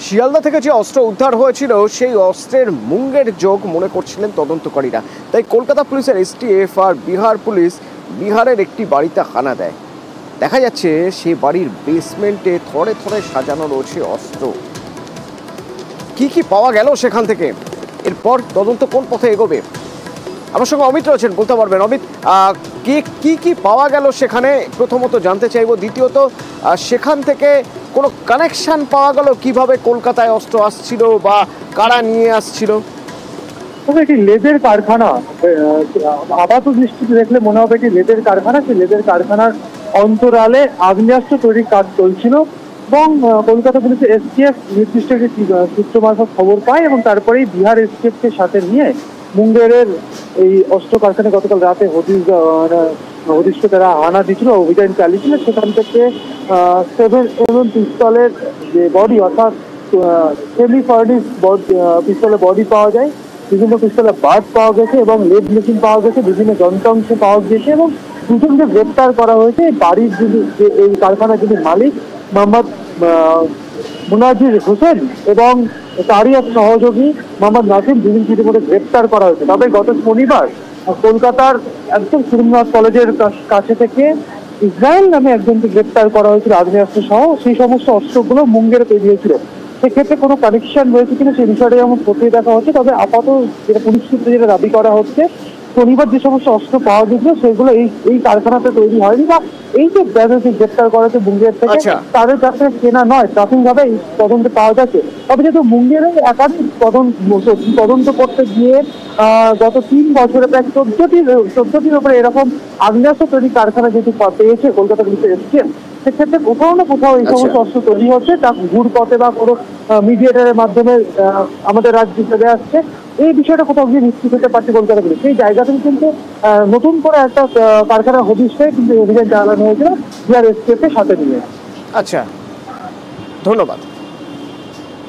শিয়ালদা থেকে যে অস্ত্র উদ্ধার হয়েছিল সেই অস্ত্রের মুঙ্গের যোগ মনে করছিলেন তদন্তকারীরা। তাই কলকাতা পুলিশের এসটিএফ আর বিহার পুলিশ বিহারের একটি বাড়িতে হানা দেয়। দেখা যাচ্ছে সেই বাড়ির বেসমেন্টে থরে থরে সাজানো রয়েছে অস্ত্র। কি পাওয়া গেল সেখান থেকে, এরপর তদন্ত কোন পথে এগোবে? আমার সঙ্গে অমিত রয়েছেন, বলতে পারবেন অমিত, কি পাওয়া গেল সেখানে প্রথমত জানতে চাইবো। দ্বিতীয়ত সেখান থেকে কোনো কানেকশন পাওয়া গেল কিভাবে কলকাতায় অস্ত্র আসছিল বা কারা নিয়ে আসছিল? এটি লেদের কারখানা, আপাত দৃষ্টিতে দেখলে মনে হবে এটি লেদের কারখানা। সেই লেদের কারখানার অন্তরালে আগ্নেয়াস্ত্র তৈরির কাজ চলছিল এবং কলকাতা পুলিশের এসটিএফ নির্দিষ্ট একটি সূত্র মারফত খবর পায় এবং তারপরেই বিহার এসটিএফকে সাথে নিয়ে মুঙ্গেরের এই অস্ত্র কারখানায় গতকাল রাতে হদিশ তারা হানা দিয়েছিল, অভিযান চালিয়েছিল। সেখান থেকে 7mm পিস্তলের যে বডি, অর্থাৎ সেমি ফার্নিশ পিস্তলের বডি পাওয়া যায়, বিভিন্ন পিস্তলের বার্ড পাওয়া গেছে এবং লেড মেশিন পাওয়া গেছে, বিভিন্ন যন্ত্রাংশ পাওয়া গেছে এবং দুজনকে গ্রেপ্তার করা হয়েছে। বাড়ির যে এই কারখানার যিনি মালিক মোহাম্মদ মুনাজির হোসেন এবং তারই এক সহযোগী মোহাম্মদ নাসিম, দুজনকে ইতিমধ্যে গ্রেপ্তার করা হয়েছে। তবে গত শনিবার কলকাতার একদম সুরেন্দ্রনাথ কলেজের কাছে থেকে ইসরায়েল নামে একজনকে গ্রেপ্তার করা হয়েছিল আগ্নেয়াস্ত্র সহ। সেই সমস্ত অস্ত্রগুলো মুঙ্গেরে তৈরি হয়েছিল। সেক্ষেত্রে কোনো কানেকশন রয়েছে কিনা সেই বিষয়টা যেমন খতিয়ে দেখা হচ্ছে। তবে আপাতত যেটা পুলিশ সূত্রে যেটা দাবি করা হচ্ছে, শনিবার যে সমস্ত অস্ত্র পাওয়া গেছিল সেগুলো এই কারখানাতে তৈরি হয়নি, বা এই যে যাদেরকে গ্রেপ্তার করা হচ্ছে মুঙ্গের থেকে তাদের কাছে কেনা নয়, প্রাথমিকভাবে তদন্তে পাওয়া যাচ্ছে। তবে যেহেতু মুঙ্গেরে একাধিক তদন্ত করতে গিয়ে গত 3 বছরে প্রায় 14টির উপরে এরকম আগ্নেয়াস্ত্র তৈরি কারখানা যেহেতু পেয়েছে কলকাতা পুলিশের এসটিএফ, সেক্ষেত্রে কোথাও না কোথাও এই সমস্ত অস্ত্র তৈরি হচ্ছে, তা ঘুর পথে বা কোনো মিডিয়েটারের মাধ্যমে আমাদের রাজ্যে চলে আসছে। এই বিষয়টা কোথাও গিয়ে নিশ্চিত হতে পারছে কলকাতা পুলিশ। সেই জায়গা থেকে কিন্তু নতুন করে একটা কারখানার হদিশ পেয়ে কিন্তু অভিযান চালানো হয়েছিল বিহার এসটিএফ এর সাথে নিয়ে। আচ্ছা, ধন্যবাদ।